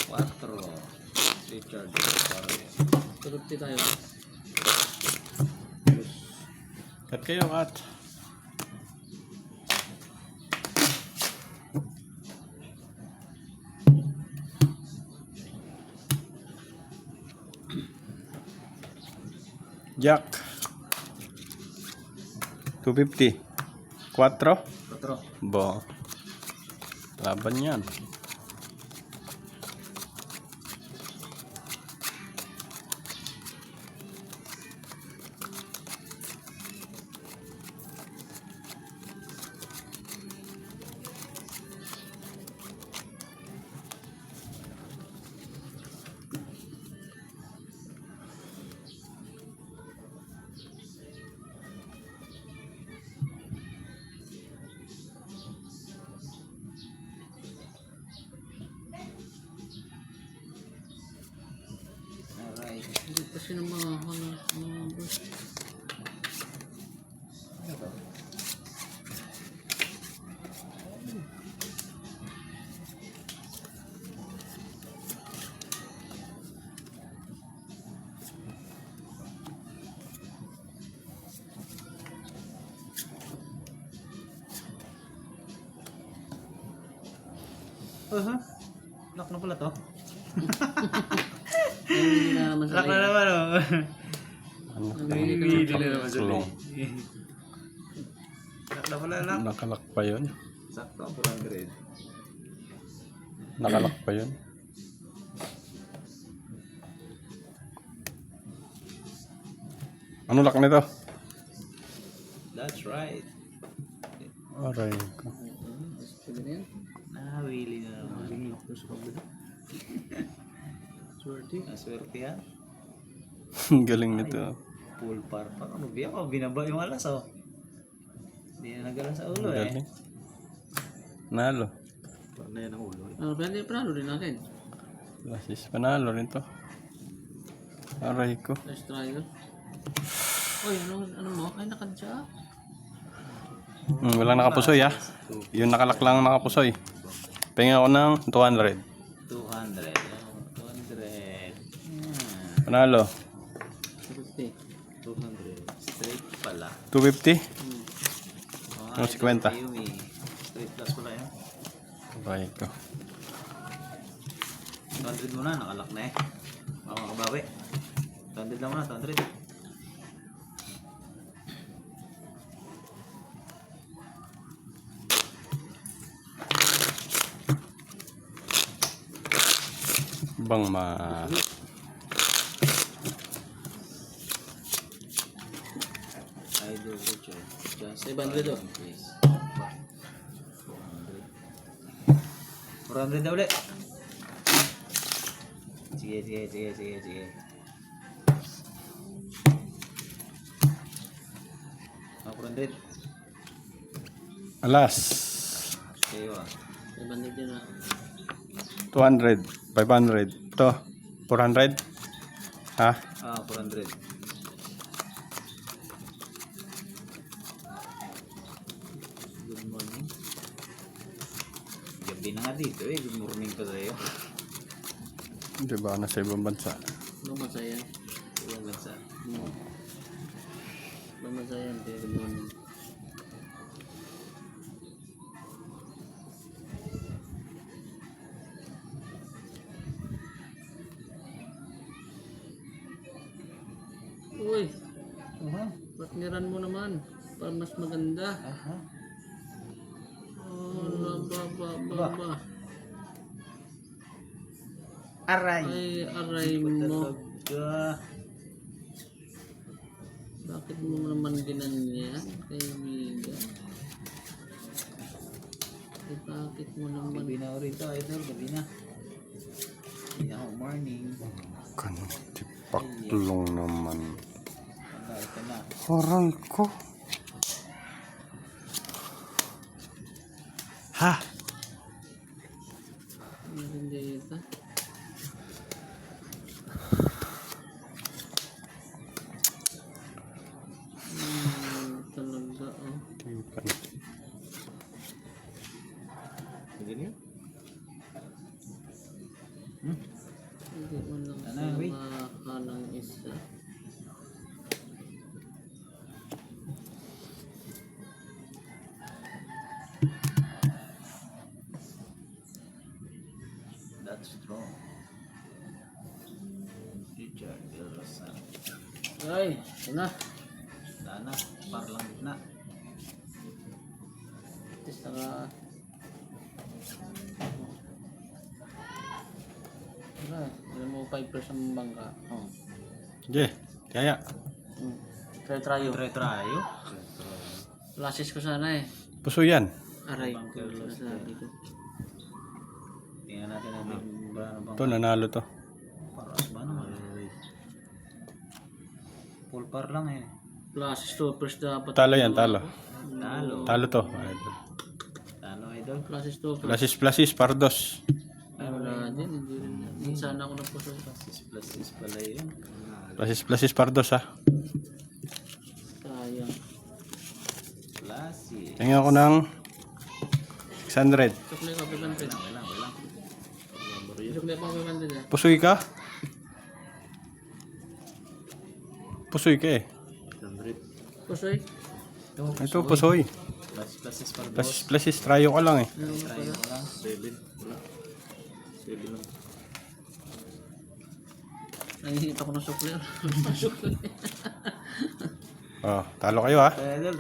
4. Richard. Turuti tayo. Cut kayo, cut. Jack 250 4 4. Bo laban yan. Alright. Hindi kasi ng mga boss. Ano to? Lock na pala to. Hindi na naman sa Lock na naman oh. Ano Hindi na naman sa Kulong. Lock na pala, lock. Nakalak pa yun. Sakto, 400. Nakalak pa yun. Ano lock nito? That's right. Aray ko. Pwede na yan. Nahawili na naman. Lock na sa kabila. Swerte. Aswerte yan. Galing nito. Full par pa. Ano biya ko? Binaba yung alas oh. Hindi na nagala sa ulo eh. Galing. Nalo. Parang na yan ang ulo eh. Ano, pwede panalo din natin. Lasis panalo rin to. Aray ko. Let's try it. Uy, ano mo? Ay, nakadya. Walang nakapusoy ah. Yung nakalak lang nakapusoy. Pengen ako ng 200. 200. 200. Panalo. 50. 200. Straight pala. 250. Oh, Yung 50. Straight plus pala yun. Aray ko. 200 muna. Nakalak na eh. Baka makabawi. 200 lang muna. 200. Bang ma... Idol Richard. Just 500 oh. please. 400 na ulit. Sige. Oh, 400. Alas. Kayo ah. 500 din na. 200. 500. To. 400. Ha? Ah, 400. Good morning. Gabi na nga dito eh. Good morning pa sa'yo. Diba nasa ibang bansa? Ano masaya? Ibang bansa. Ano masaya? Kaya good morning. Uy, ba't niran mo naman? Para mas maganda. Aha. Oh, ba. Aray. Ay, aray mo. Talaga. Bakit mo naman ginanyan, kaibigan? Ay, bakit mo naman? Gabi na rito, idol. Gabi na. Gabi na ako, morning. Kanong tipaklong naman. Ito na. Aray ko. Ha? Hindi ito. Talaga, oh. Tipan. Sige niyo. Hindi mo lang Ano, siya wait. makahalang isa. That's strong. Richard Del Rosa. Ay, ito na. Sana, parang gitna. Tapos naka... Wala, alam mo 5% ang bangka. Oh. Sige, kaya. Try-try yun. Try-tryo. Flashes ko sana eh. Puso yan. Aray, Bunker lost sinasabi ko. Tingnan natin natin ba ano bang Ito, nanalo to. paras ba naman? Full par lang eh. Flashes toppers dapat. Talo yan, talo. Talo. Talo to. Idol. Talo idol. Flashes toppers. Plasis, pardos. Ay, wala din. Hindi rin. Hindi sana ako nagpuso. Plus pala yun. Plasis, pardos ha. Sayang. Classy. Tingnan ko ng 600. Sukli ka, 500. Wala. Sukli pa 500 eh. Pusoy ka? Pusoy ka eh. Pusoy. Ito, pusoy. Plus par boss. Plasis, tryo ka lang eh. Ano nga Try pala? ko lang. 7 lang. Nakikita ko ng sukli. Oh, talo kayo ha. Idol,